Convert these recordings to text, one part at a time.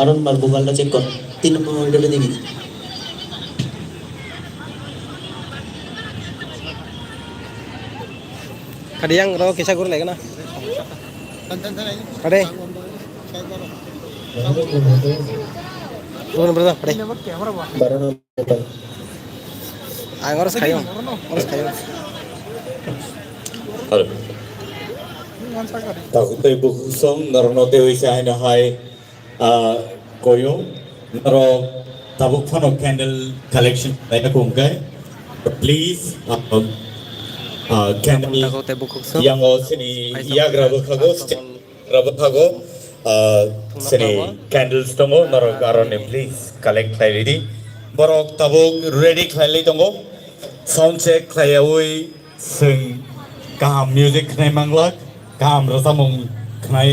বারংবার মোবাইলটা চেক কর 3 নম্বর মনিটরে দিবি Kadang ro kisah gur lagi na. Kade. Bukan berapa? Kade. বারো Ang oras kayo. Oras kayo. Halo. Takut ibu kusong narono tewi saya nahai koyong naro tabuk fano candle collection saya kumkai please candle Takut teh bukuk so. yang o sini iya grabakago sini candles tongo naro karone please collect khai ready borok tabuk ready khai le tongo sound check khai away sing kaham music khai manglak kaham rasamung khai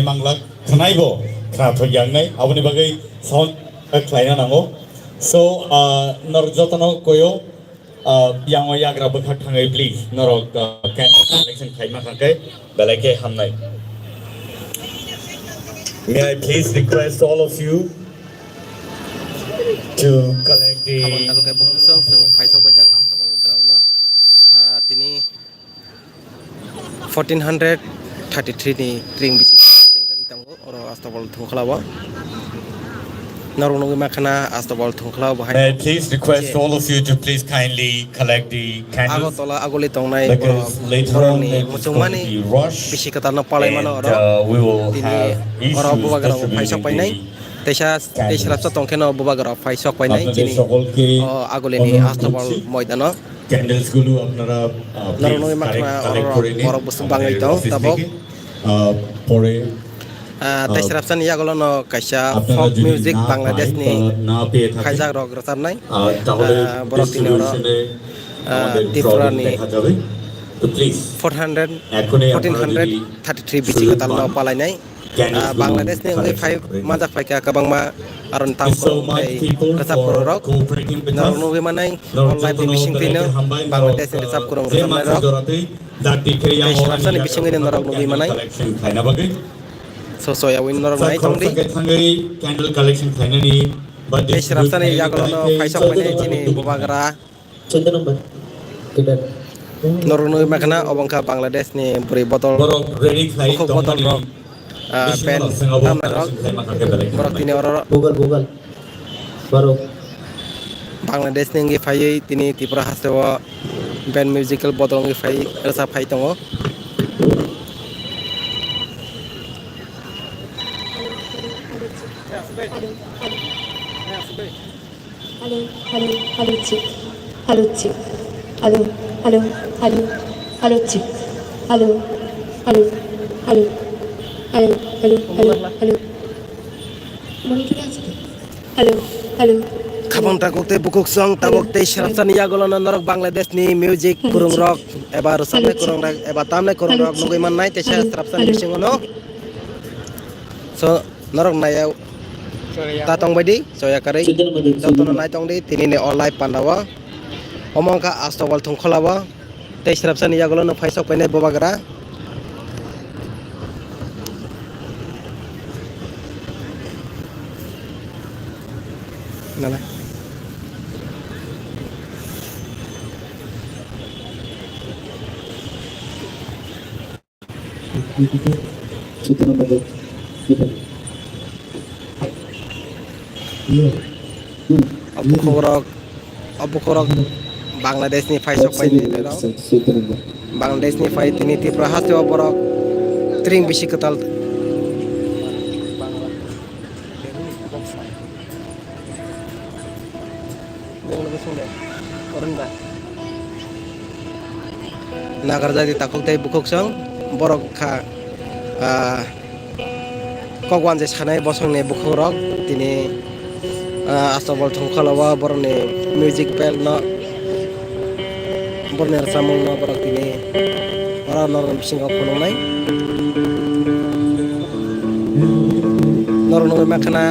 manglak khai bo khai to yang nai aboni bagai sound khai na nango so nor jotono koyo yang o ya grabakak thangai please noro candle collection khai ma khakai belake hamnai. May I please request all of you to collect the Takut teh bukuk so. Seng fai sok pajak astagfirullah ground na. Tini 1433 ni ring bisik. Jengka kita ngo oro astagfirullah thungkhlawa. Narong nungi makna astagfirullah thungkhlawa bahai. May I please request all of you to please kindly collect the Ago candles tola agoli tongnai because later on ni it's mucung going mani to be rush bisi katana palai mana and oro we will tini have oro issues buba gara fai sok pai nai distributing tesha tesha tongkeno buba gara fai sok pai nai আপনাদের jini সকলকে agoli ni অনুরোধ astagfirullah করছি moidano candles গুলো আপনারা Narong nungi makna collect oro করে নিন oro busu bangai আমাদের tong office tabok থেকে পরে tesha rapsan ya golo no kaisa আপনারা folk যদি music না Bangladesh পাই ni বা না পেয়ে থাকেন kaisa rog rasan nai তাহলে borok tini oro ডিস্ট্রিবিউশনে আমাদের Tripura ড্রয়িং ni দেখা যাবে তো প্লিজ 400 এখনই আপনারা যদি 1433 bisi katana palai nai candles গুলো Bangladesh ni ngai collect fai করে নিন। majak fai ka kabang ma aron Thank you so tangko much kai people resap for korok cooperating with us. narong nungi manai online ni bising tino Bangladesh ni resap korong resap nai rok Teh serapsan ni bising ni narong nungi manai so ya win narong nai tong di candle collection খাইনা নি Teh serapsan ni ya kalau no fai sok pai nai jini bubagara 14 নম্বর kita narong nungi makna obangka Bangladesh ni beri botol borok ready খাই Buku botol rok pen tam nai rok borok tini oro Google baru Bangladesh ni ngi fai tini Tripura hasewa band musical botol ngi fai resap fai tongo Halo, halo, halo cik, halo cik, halo, halo, halo, halo cik, halo, halo, halo, halo, halo, halo, halo, monitor আছে তো? halo, halo, Kabang takok te bukuk song tabok te serapsan ya golo norok Bangladesh ni music kurung rock eba rusame kurung rock eba tamne kurung rock nunggu iman nai te serapsan bising ono so norok naya tatong badi soya kari 14 নম্বর jotono nai tong di tini ne online pandawa omong ka astowal thungkholawa te serapsan ya golo no faisok paine bobagara nala itu nomor kita abu korok Bangladesh ni faisok paine itu nomor Bangladesh ni fai tini Tripura hasewa borok tring bisi ketal nagar jadi takuk tei bukuk song borok kha kogwan je sanai bosong ne bukuk rok tini astobol thongkhalawa borok ni music band no borner samung no borok tini ora nor bising ok nai nor nor makna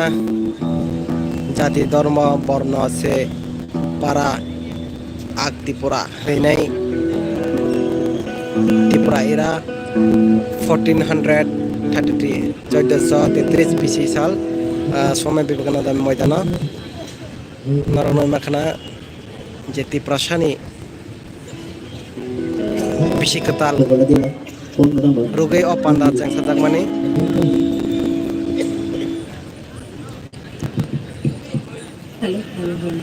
jati dharma borno se para ak Tripura renai Tripura era 1433 1433 BC साल Swami Vivekananda Moidana Naranoi Makhana Jeti Prasani Bishikatal Bola dia. Phone number. Rugai Opanda Chang Satak Mani Hello, hello, hello.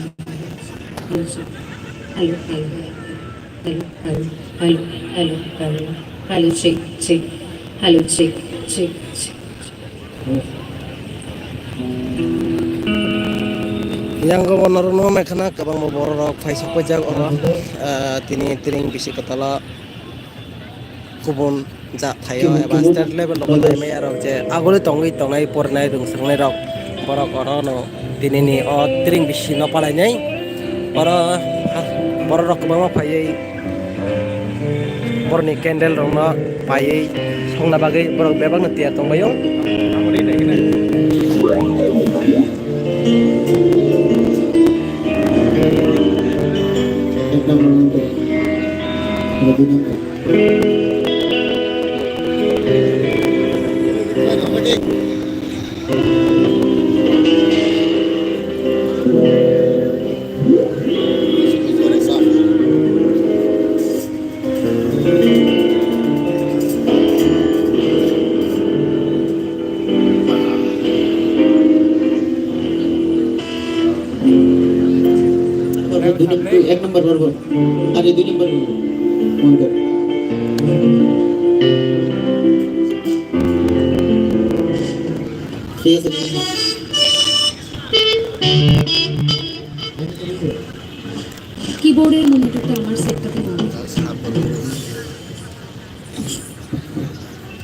Hello, sir. Hello, hello. Hello, hello. Hello, hello, hello. Hello, check, check. Hello, check, check, check. Yang ko naruno mekhana kabang mo boro rok phaisa pajak oro tini tiring Bishikatala kubun ja thayo eba state level lo dai me arok je agole tongai pornai dung sangnai rok borok oro no tinini o tiring bishi no palai nai boro rok kabang ma phai borni candle rong no pai songna bagai borok bebang na tia tongbayo Ek number. Bola dia number. Ek number barabar. Ada 2 number. Mangga. Yes. কিবোর্ডের মনিটরটা আমার সেটটাতে নাও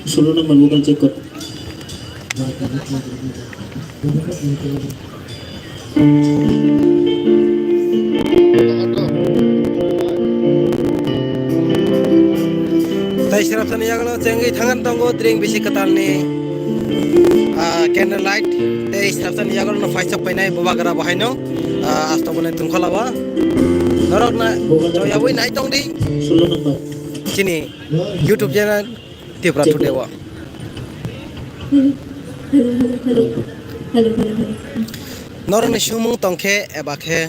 16 number Google check kar. Tai sirapsani yagalo cengi thangan tongo drink Bishikatal ni candle light tai sirapsani yagalo no faisa painai babagara bahaino asto bone tungkhalaba norok na joyabui nai tong di 16 number. sini YouTube channel Tipra Tudewa hello hello hello norok ni sumung tongkhe eba khe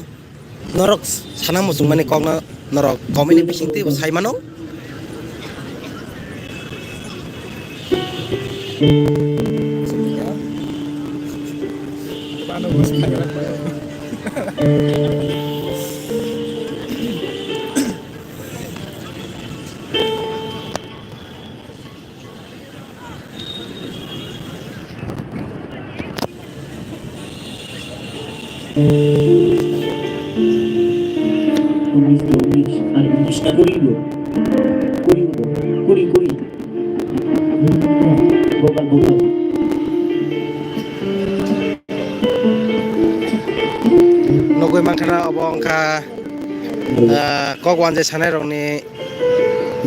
norok sana musung mani kongna norok komini bisingti saimano Ada 19 kuri. Bola. nogoi mangkhara obo angka kogwan je sanai rokni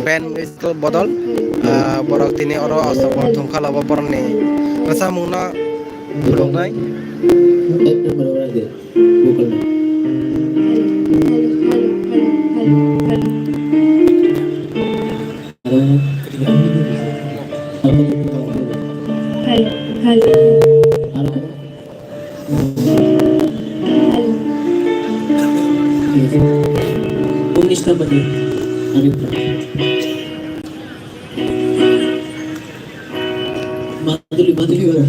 band musical bodol borok tini oro asopor thungkhal obo borokni rasamungna phuluknai Ek number orang dia. Google. Unis number dia. Maduli bara.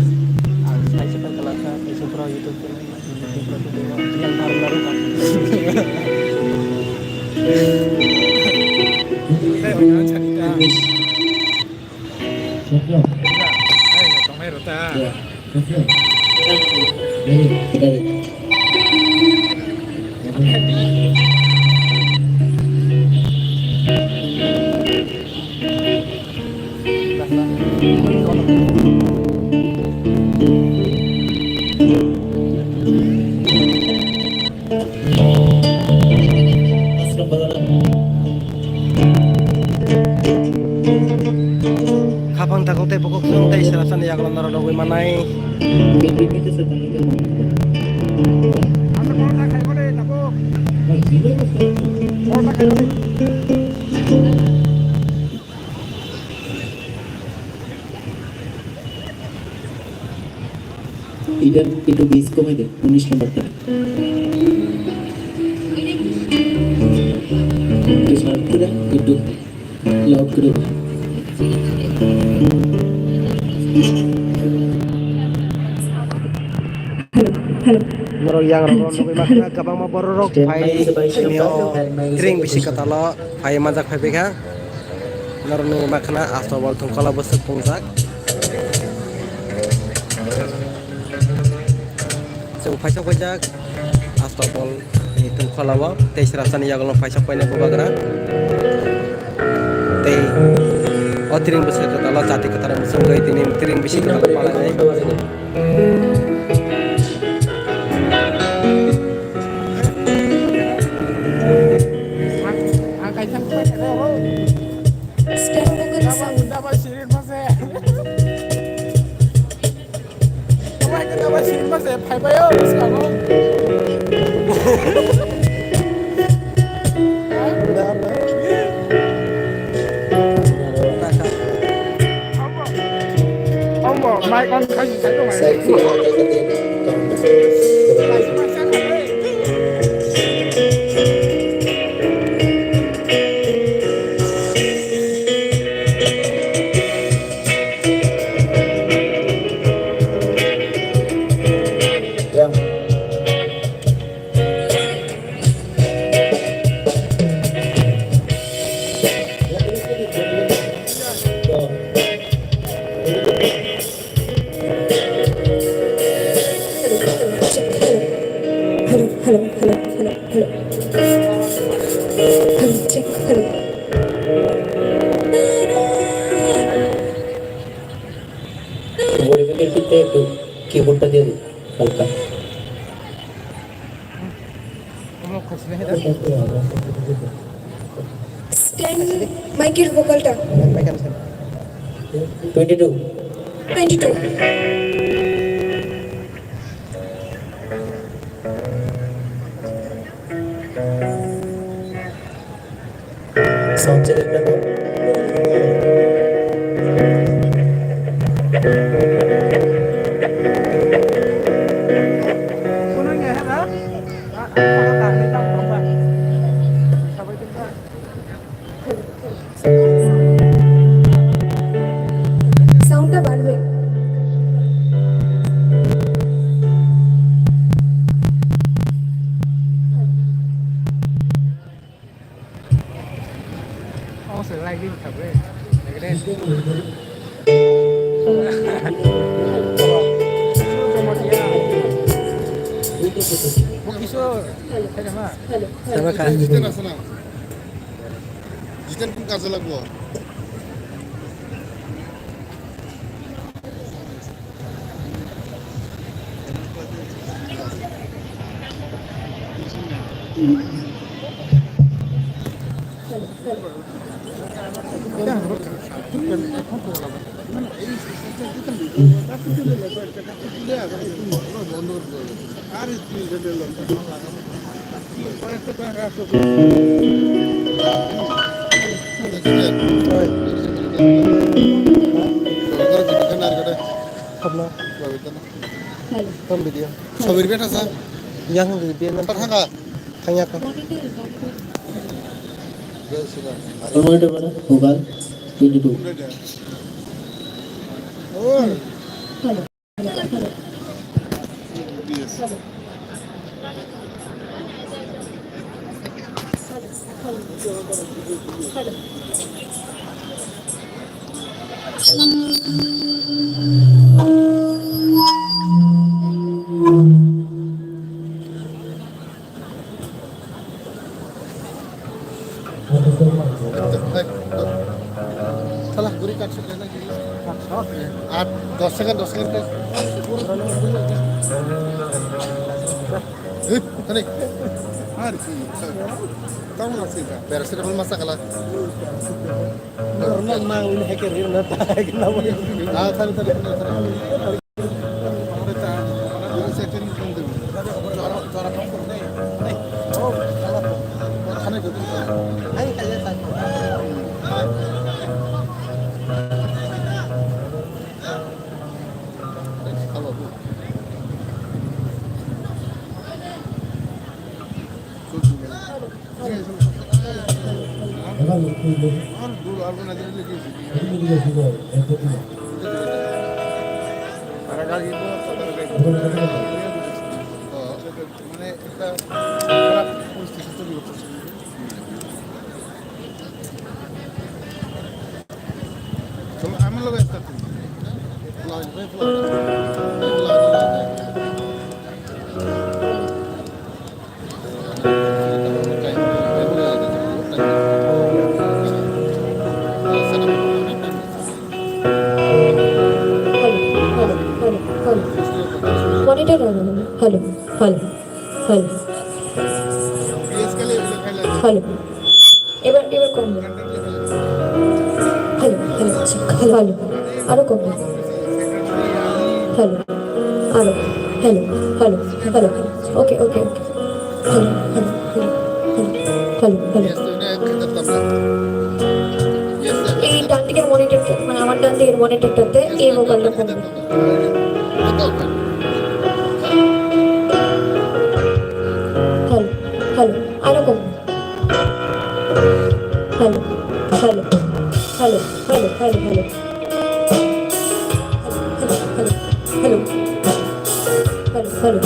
Kapang takong te pokok sung te serasan yang londor dogoi manai এটা একটু base কমে দে 19 নম্বরটা একটু sharp করে একটু loud করে দে। norok yang rok nugui makna kabangma borok rok pai mio kring bisi katalo pai majak pai beka norok nugui makna astobol thungkala bosuk pungjak jeng paisok paijak astobol ni thungkala bo tei srasani jagol paisok paina bubagra tei o tring bisi katalo jati katara musungai tini tring bisi katalo palai Stand vocal sound. Hello, check, hello. ভলিউমের ভিতরে একটু কিবোর্ডটা দিয়ে দিন হালকা Stand mic এর ভোকালটা 22 22 sound check একটা দাও সাউন্ডটা বাড়বে sama kan জিতেন আছে না জিতেন কোন কাজে লাগবো ছবির বেট আছে yang di থাকা tanya kan মনিটর বানা ভোকাল 22 ওর salah guri katsuk lagi 8 10 second guys tarik আর কি কেমন আছে এটা প্যারাসিটামল মাসা কালা normal mang ini hacker ini nata kenapa তাড়াতাড়ি আমরা সেটিং করে দেব যারা কাম করে নেই ও খানে কত ai kayak tadi ভালো আর দূর অর্গানাইজার লিখেছি আর গাড়ি মানে একটা খারাপ পরিস্থিতি তৈরি করতেছে আমার লোক একটা monitor hello hello hello hello এবার এবার কমবে হ্যালো হ্যালো আচ্ছা হ্যালো হ্যালো আরও কমবে হ্যালো আরও hello hello hello okay okay okay hello hello hello hello এই ডান দিকের মনিটরটা মানে আমার ডান দিকের মনিটরটাতে এই মোবাইলটা কমবে হ্যালো হ্যালো আরো কম hello hello hello hello hello hello hello hello hello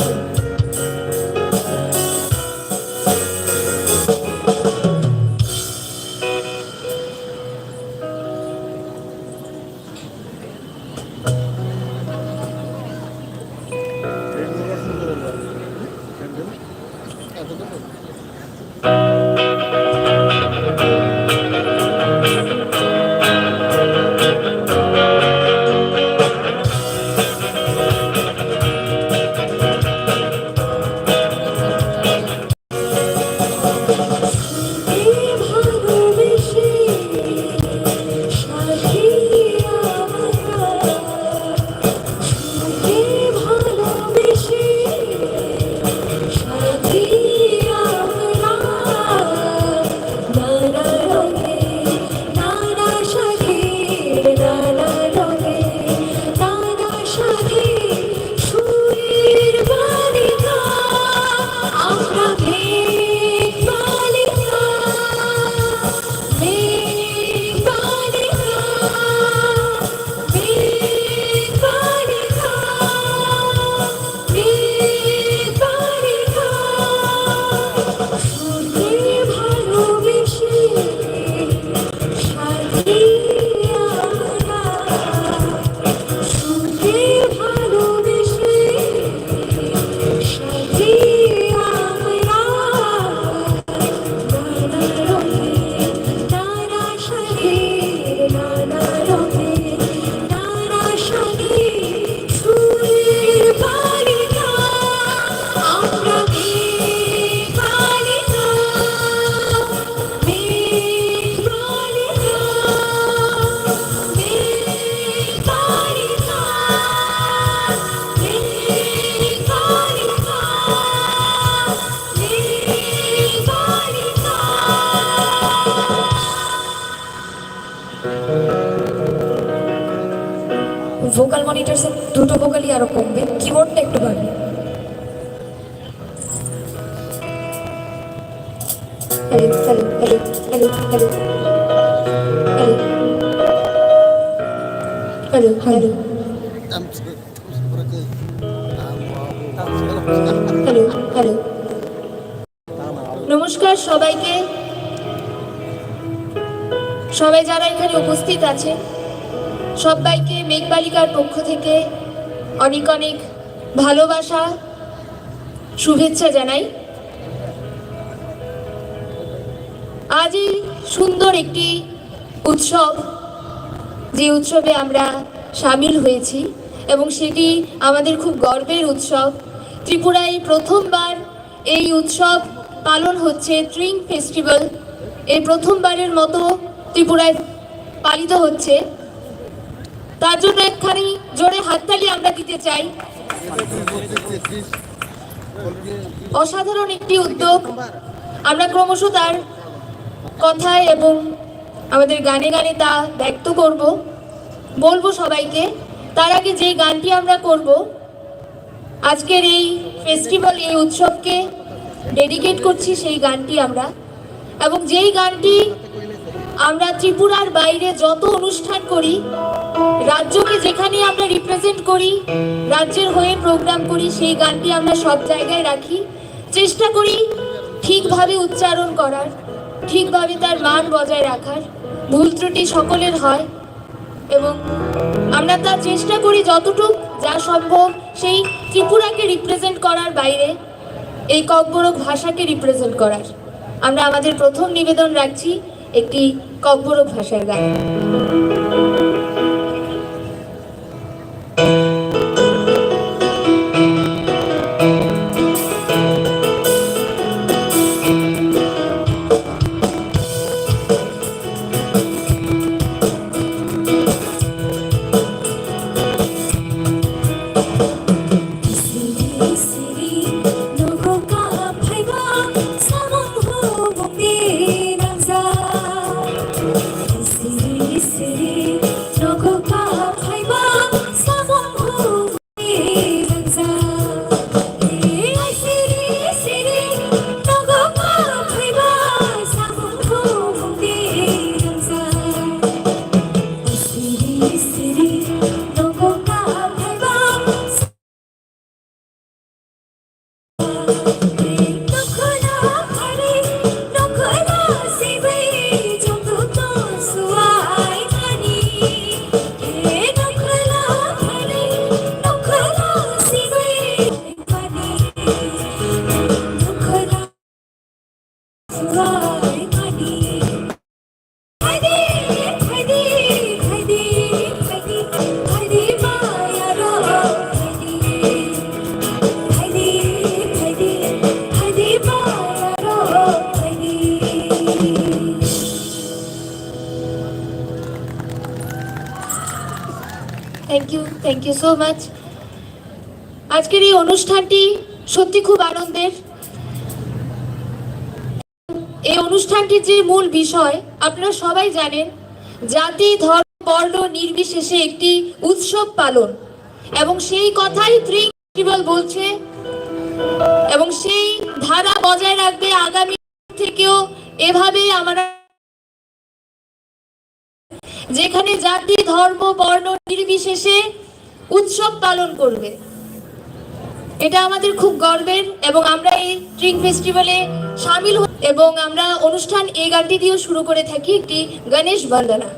vocal মনিটরসে দুটো ভোকালই আরো কমবে কিবোর্ডটা একটু বাড়বে hello hello hello hello hello hello hello hello hello নমস্কার সবাইকে সবাই যারা এখানে উপস্থিত আছে সবাইকে মেঘবালিকার পক্ষ থেকে অনেক অনেক ভালোবাসা শুভেচ্ছা জানাই আজ এই সুন্দর একটি উৎসব যে উৎসবে আমরা সামিল হয়েছি এবং সেটি আমাদের খুব গর্বের উৎসব ত্রিপুরায় প্রথমবার এই উৎসব পালন হচ্ছে ট্রিং ফেস্টিভ্যাল এই প্রথমবারের মতো ত্রিপুরায় পালিত হচ্ছে তার জন্য একখানি জোরে হাততালি আমরা দিতে চাই অসাধারণ একটি উদ্যোগ আমরা ক্রমশ তার কথায় এবং আমাদের গানে গানে তা ব্যক্ত করব বলবো সবাইকে তার আগে যে গানটি আমরা করব আজকের এই ফেস্টিভ্যাল এই উৎসবকে ডেডিকেট করছি সেই গানটি আমরা এবং যেই গানটি আমরা ত্রিপুরার বাইরে যত অনুষ্ঠান করি, রাজ্যকে যেখানে আমরা রিপ্রেজেন্ট করি, রাজ্যের হয়ে প্রোগ্রাম করি, সেই গানটি আমরা সব জায়গায় রাখি, চেষ্টা করি ঠিকভাবে উচ্চারণ করার, ঠিকভাবে তার মান বজায় রাখার। ভুল ত্রুটি সকলের হয় এবং আমরা তার চেষ্টা করি যতটুক যা সম্ভব সেই ত্রিপুরাকে রিপ্রেজেন্ট করার বাইরে এই ককবরক ভাষাকে রিপ্রেজেন্ট করার। আমরা আমাদের প্রথম নিবেদন রাখছি একটি ককবরক ভাষার গান। Thank you so much. আজকের এই অনুষ্ঠানটি সত্যি খুব আনন্দের। এই অনুষ্ঠানটির যে মূল বিষয় আপনারা সবাই জানেন, জাতি ধর্ম বর্ণ নির্বিশেষে একটি উৎসব পালন, এবং সেই কথাই ত্রিং ফেস্টিভ্যাল বলছে এবং সেই ধারা বজায় রাখবে। আগামী থেকেও এভাবে আমরা যেখানে জাতি ধর্ম বর্ণ নির্বিশেষে উৎসব পালন করবে, এটা আমাদের খুব গর্বের। এবং আমরা এই ট্রিং ফেস্টিভ্যালে সামিল এবং আমরা অনুষ্ঠান এই গানটি দিয়েও শুরু করে থাকি, একটি গণেশ বন্দনা।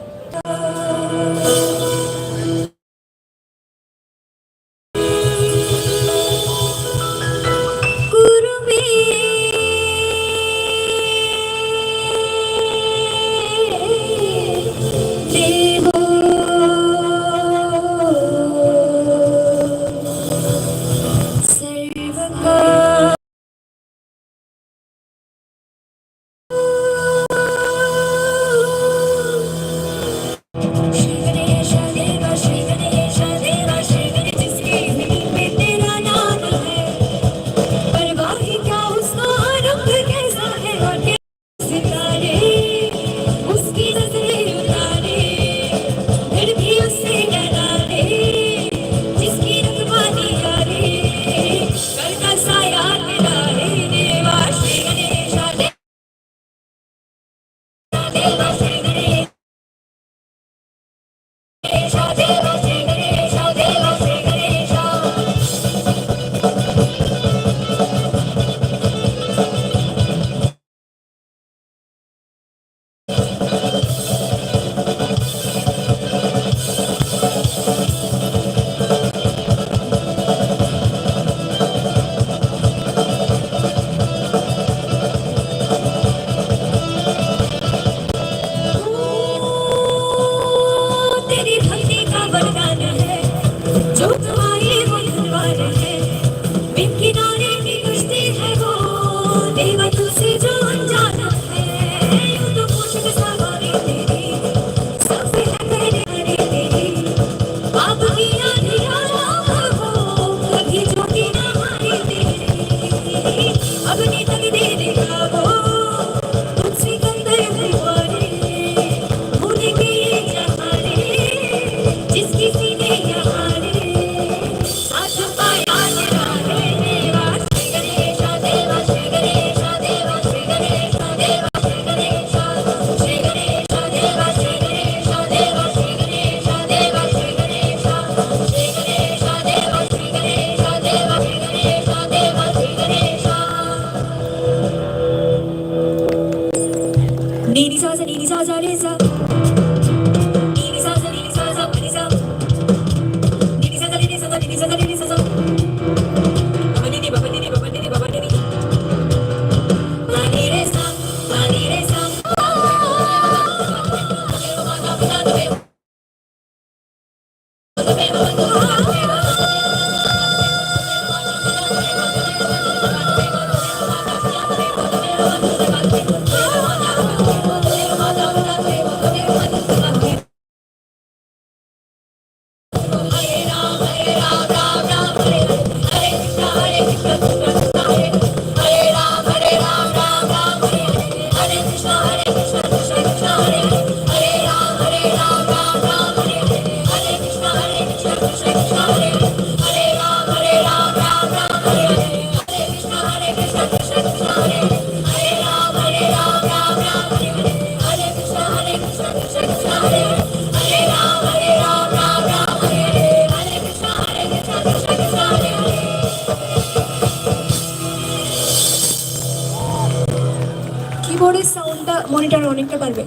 কিবোর্ডের সাউন্ডটা মনিটর অনেকটা পারবে।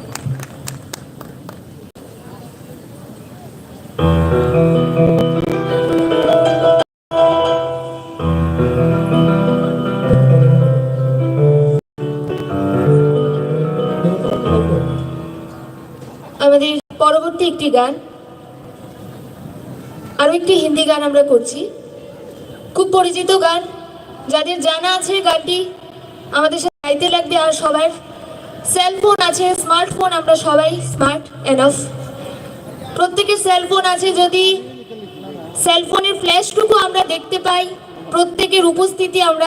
আমাদের পরবর্তী একটি গান, আরো একটি হিন্দি গান আমরা করছি, খুব পরিচিত গান, যাদের জানা আছে গানটি আমাদের সাথে গাইতে লাগবে। আর সবার সেলফোন আছে, স্মার্টফোন, আমরা সবাই স্মার্ট এনাফ, প্রত্যেকের সেলফোন আছে। যদি সেলফোনের ফ্ল্যাশটুকু আমরা দেখতে পাই, প্রত্যেকের উপস্থিতি আমরা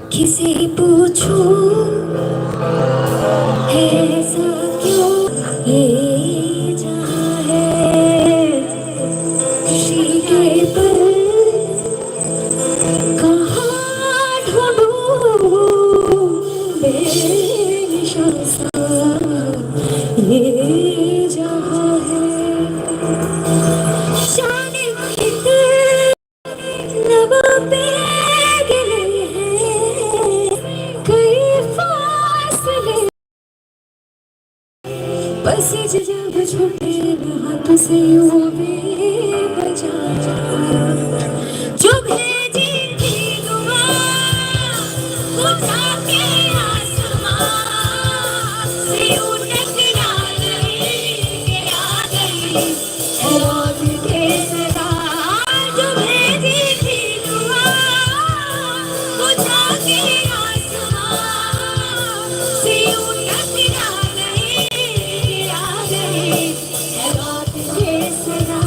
किसे पूछूं ऐसा क्यों ये जहां है खुशी के पल कहाँ ढूंढूं बेनिशान सा ये जहां है जाने कितने नवा पे गिले हैं कई फासले बस जब छूटे हाथ से यूं भी बजा जो भेजी थी दुआ उठा के आसमां से टकरा गई आ गई लौट के सदा जो भेजी थी दुआ उठा के आसमां से टकरा गई आ गई लौट के सदा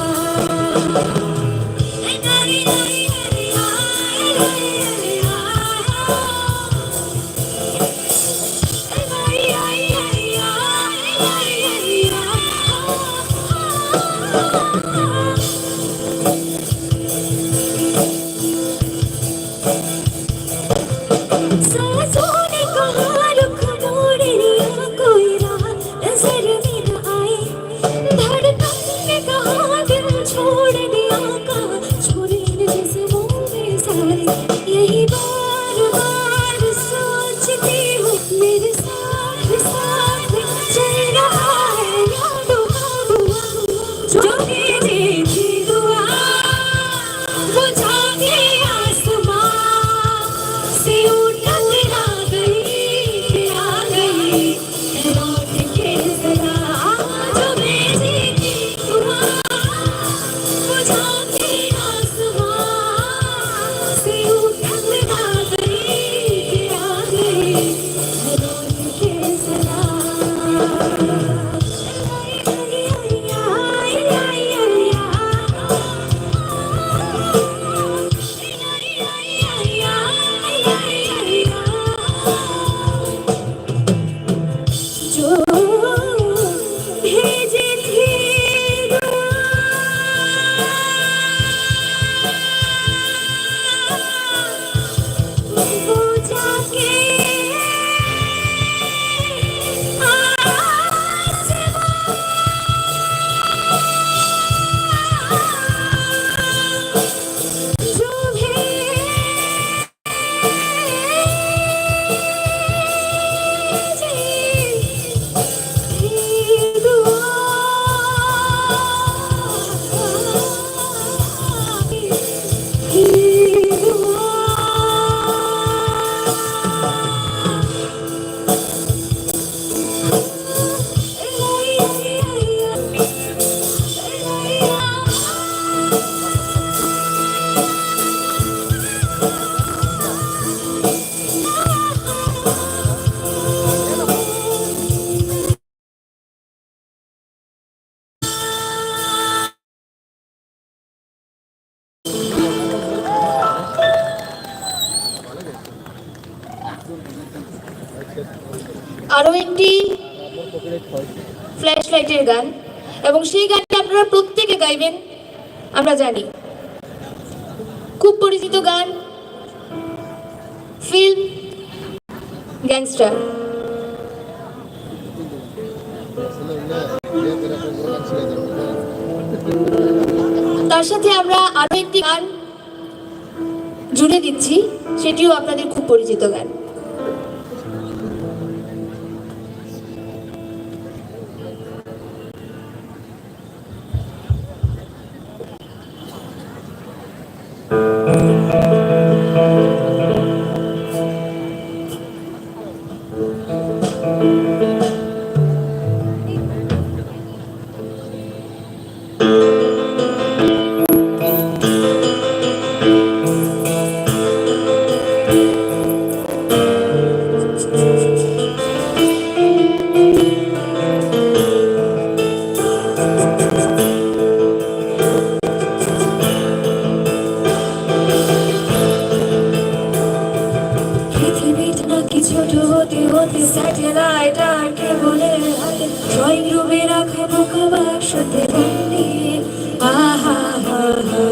আরও একটি ফ্ল্যাশ লাইটের গান, এবং সেই গানটি আপনারা প্রত্যেকে গাইবেন আমরা জানি। খুব পরিচিত গান, ফিল্ম গ্যাংস্টার। তার সাথে আমরা আরো একটি গান জুড়ে দিচ্ছি, সেটিও আপনাদের খুব পরিচিত গান। ছোট হতে হতে স্যাটেলাইট আর কেবলের হাতে ড্রয়িং রুমে রাখা বোকা বাক্সতে বন্দি। আহা হা হা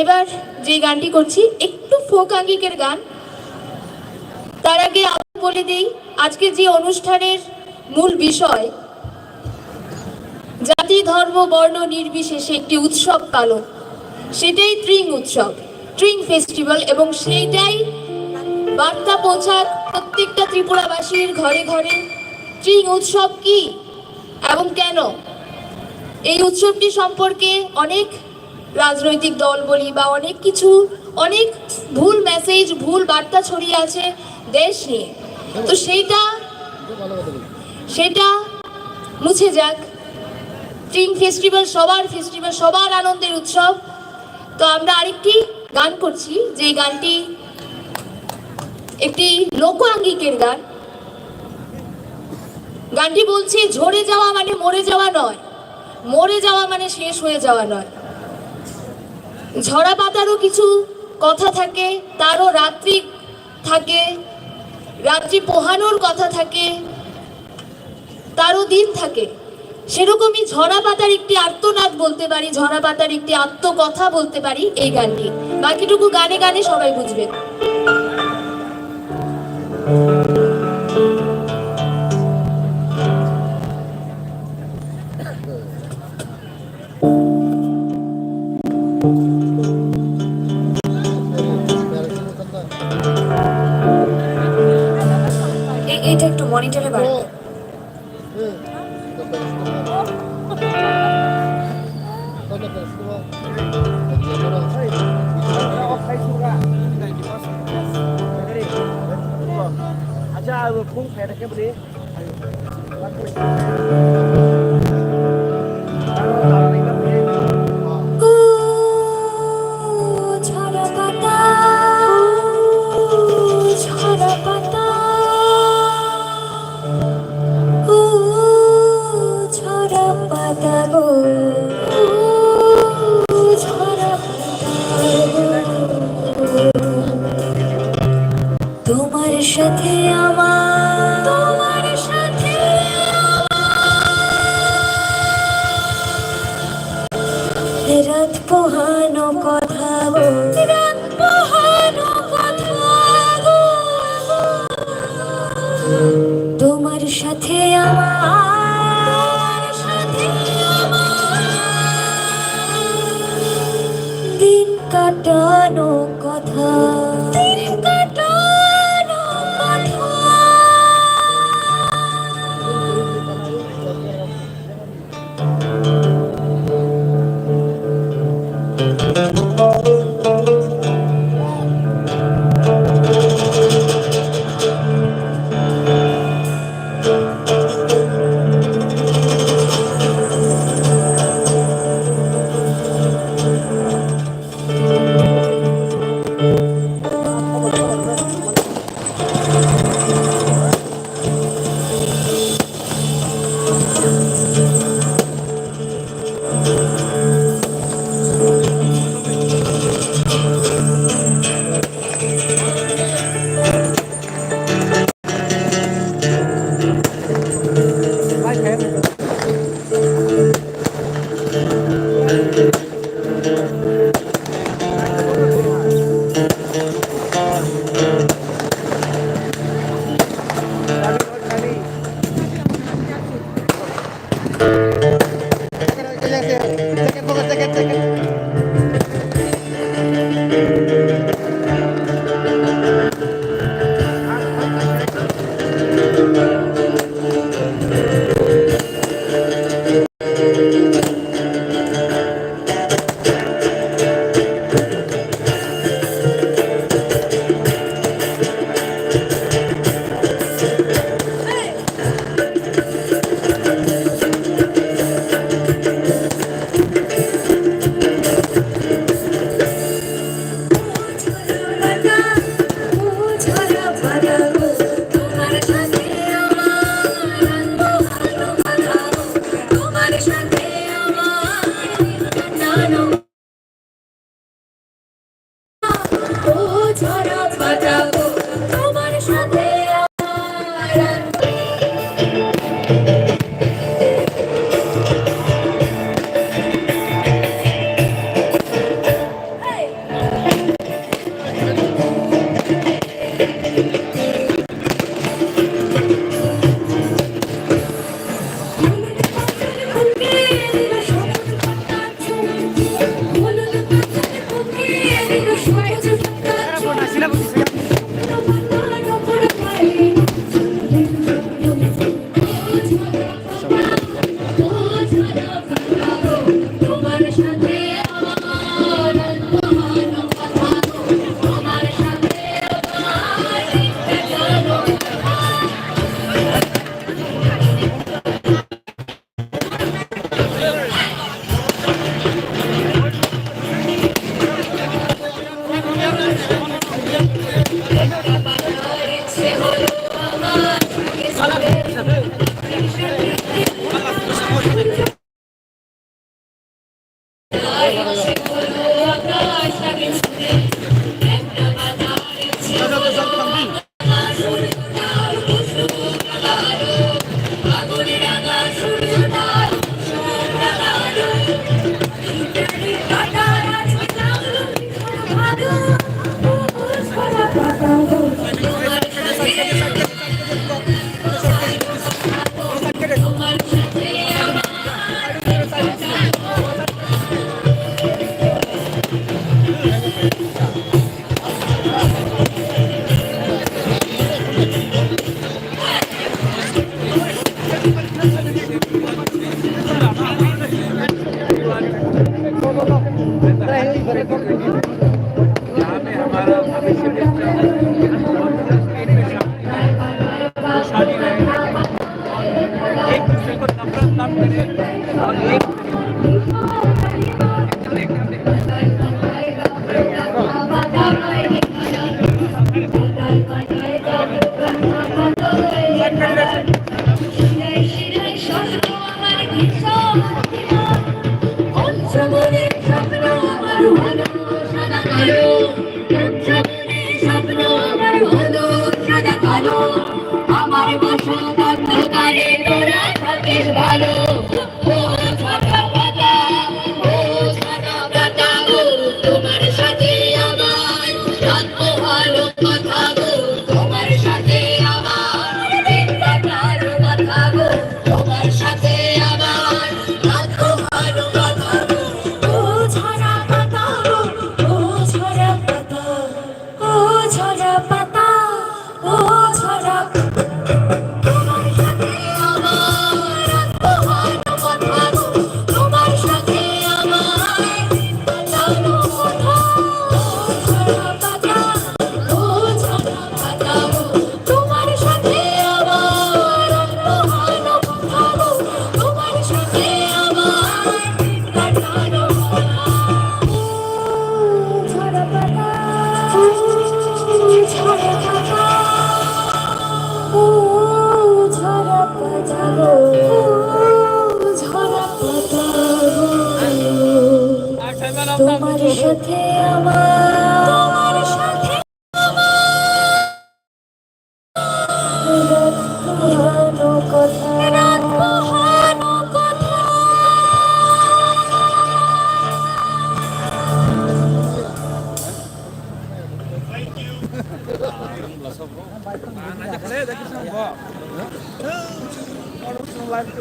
এবার যে গানটি করছি একটু ফোক আঙ্গিকের গান। তার আগে আমি বলে দিই, আজকে যে অনুষ্ঠানের মূল বিষয় জাতি ধর্ম বর্ণ নির্বিশেষে একটি উৎসব পালন, সেটাই ত্রিং উৎসব। ট্রিং ফেস্টিভ্যাল, এবং সেইটাই বার্তা পৌঁছাক প্রত্যেকটা ত্রিপুরাবাসীর ঘরে ঘরে। ট্রিং উৎসব কি এবং কেন, এই উৎসবটি সম্পর্কে অনেক রাজনৈতিক দল বলি বা অনেক কিছু, অনেক ভুল মেসেজ, ভুল বার্তা ছড়িয়ে আছে দেশ নিয়ে। তো সেটা মুছে যাক। ট্রিং ফেস্টিভ্যাল সবার আনন্দের উৎসব। তো আমরা আরেকটি গান করছি, যে গানটি একটি লোকাঙ্গিকের গান। গানটি বলছে, ঝরে যাওয়া মানে মরে যাওয়া নয়, মরে যাওয়া মানে শেষ হয়ে যাওয়া নয়। ঝরা পাতারও কিছু কথা থাকে, তারও রাত্রি থাকে, রাত্রি পোহানোর কথা থাকে, তারও দিন থাকে। সেরকমই ঝরা পাতার একটি আর্তনাদ বলতে পারি, ঝরা পাতার একটি আত্মকথা বলতে পারি এই গানটি। বাকিটুকু গানে গানে সবাই বুঝবেন। এটা একটু মনিটরে বাড়বে। আচ্ছা কোন ফেরকে বলি ঝরা পাতা, ঝরা পাতা, ঝরা পাতা গো, ঝরা পাতা, তোমার সাথে আমার, তোমার সাথে রাত পোহানো কথা গো, রাত পোহানো কথা গো, তোমার সাথে আমার, সাথে দিন কাটানো কথা, দিন কাটানো কথা। আমার বাসা কানে তোরা থাকিস ভালো ও ছাড়া পাতা ও ছাড়া পাতা গো তোমার সাথে আমার রাখবো ভালো কথা গো তোমার সাথে আমার দিন কাটার কথা গো তোমার সাথে আমার রাখবো ভালো কথা গো ও ছাড়া পাতা ও ছাড়া পাতা ও ছাড়া পাতা ও ছাড়া তোমার সাথে আমার সাথে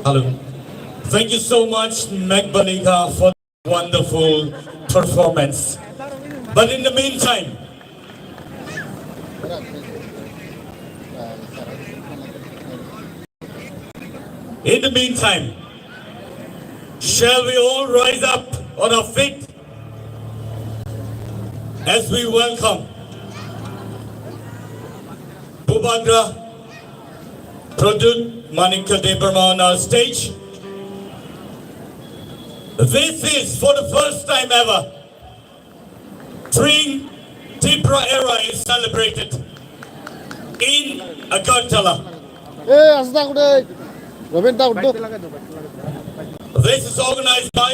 Hello. Thank you so much, Meg Banika, for wonderful performance. But in the meantime, shall we all rise up on our feet as we welcome Bubhadra Pradut Manika Debarma on our stage. This is for the first time ever. Tring Tipra era is celebrated in Agartala. এই আসদা কুড়ে রবীন দা উঠো This is organized by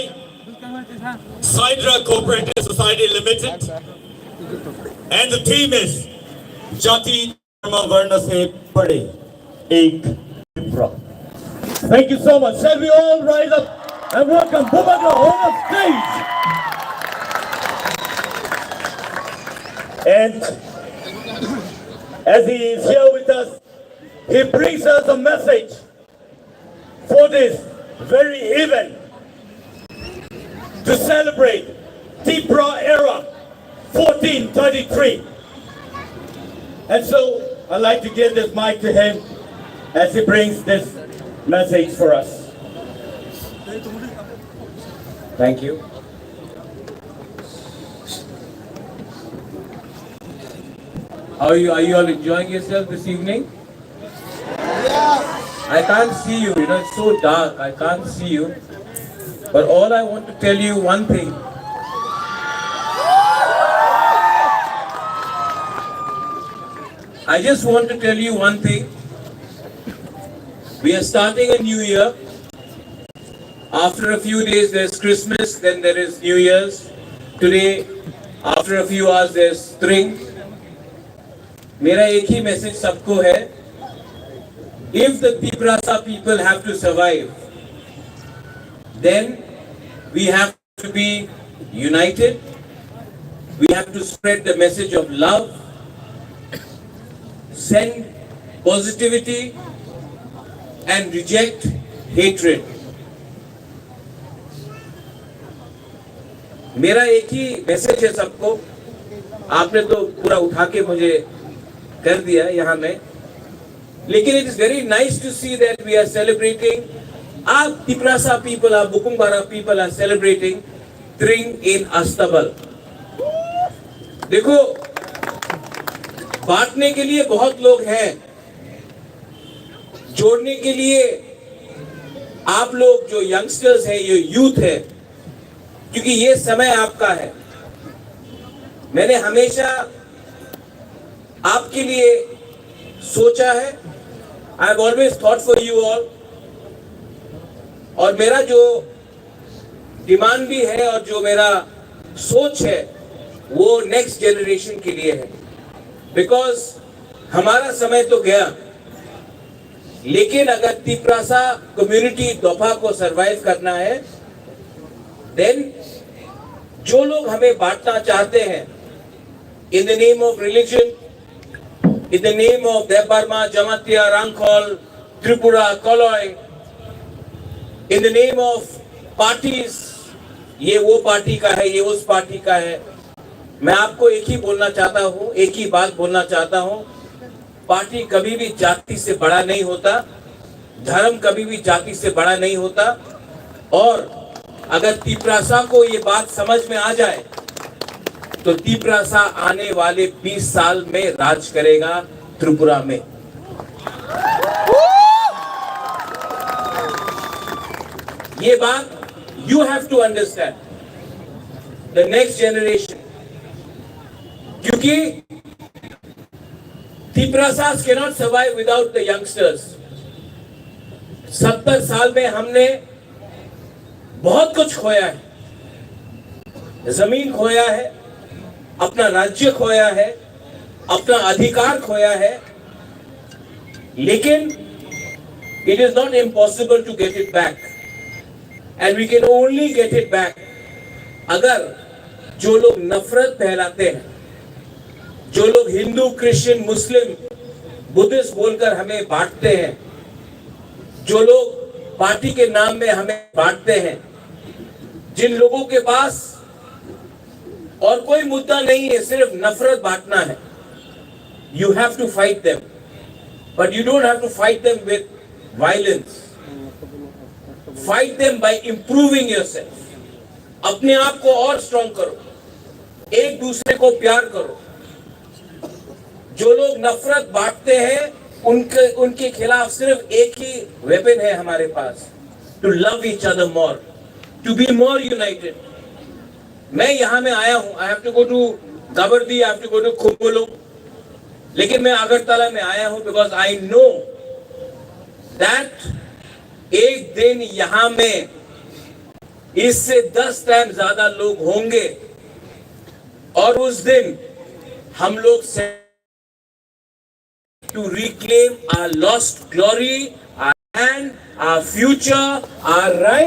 Sidra Cooperative Society Limited, and the theme is Jati Dharma Varna Se Pade Ek Tipra. Thank you so much. Shall we all rise up and welcome Bubhadra on the stage? And as he is here with us, he brings us a message for this very event to celebrate Tipra era 1433. And so I'd like to give this mic to him as he brings this message for us. Thank you. Are you all enjoying yourself this evening? I can't see you, it's so dark, I can't see you. But all I want to tell you one thing. I just want to tell you one thing. We are starting a new year. After a few days there's Christmas, then there is New Year's. Today, after a few hours there's Spring. मेरा एक ही message सबको है. If the Tiprasa people have to survive, then we have to be united. We have to spread the message of love, send positivity and reject hatred. मेरा एक ही message है सबको. आपने तो पूरा उठा के मुझे कर दिया यहाँ में, लेकिन it is very nice to see that we are celebrating. Our Tiprasa people, our Bukumbara people are celebrating Tring in Astabal. देखो, बांटने के लिए बहुत लोग हैं, जोड़ने के लिए आप लोग जो यंगस्टर्स हैं, ये यूथ है, क्योंकि ये समय आपका है. मैंने हमेशा आपके लिए सोचा है. I have always thought for you all. और मेरा जो डिमांड भी है और जो मेरा सोच है वो नेक्स्ट जनरेशन के लिए है. बिकॉज हमारा समय तो गया, लेकिन अगर तिप्रासा कम्युनिटी दोफा को सरवाइव करना है, देन जो लोग हमें बांटना चाहते हैं in the name of religion, in the name of Debarma, Jamatia, Rangkhol, Tripura, Koloi, in the name of parties, ये वो पार्टी का है, ये उस पार्टी का है. मैं आपको एक ही बोलना चाहता हूँ, एक ही बात बोलना चाहता हूँ. पार्टी कभी भी जाति से बड़ा नहीं होता, धर्म कभी भी जाति से बड़ा नहीं होता. और अगर तिप्रासा को ये बात समझ में आ जाए तो तिप्रासा आने वाले 20 साल में राज करेगा त्रिपुरा में. ये बात you have to understand, the next generation, क्योंकि तिप्रासास cannot survive without the youngsters. 70 साल में हमने बहुत कुछ खोया है. जमीन खोया है, अपना राज्य खोया है, अपना अधिकार खोया है, लेकिन it is not impossible to get it back, and we can only get it back अगर जो लोग नफरत फैलाते हैं, जो लोग हिंदू, क्रिश्चियन, मुस्लिम, बुद्धिस्ट बोलकर हमें बांटते हैं, जो लोग पार्टी के नाम में हमें बांटते हैं, जिन लोगों के पास और कोई मुद्दा नहीं है, सिर्फ नफरत बांटना है, you have to fight them, but you don't have to fight them with violence. Fight them by improving yourself. अपने आप को और स्ट्रॉन्ग करो, एक दूसरे को प्यार करो. जो लोग नफरत बांटते हैं उनके खिलाफ सिर्फ एक ही वेपन है हमारे पास, to love each other more, to be more united. मैं यहाँ में आया हूँ, I have to go to Gabardi, I have to go to Khumbolung, लेकिन मैं अगरतला में आया हूँ because I know that एक दिन यहाँ में इससे 10 टाइम ज्यादा लोग होंगे, और उस दिन हम लोग to reclaim our lost glory, our land, our future, our right.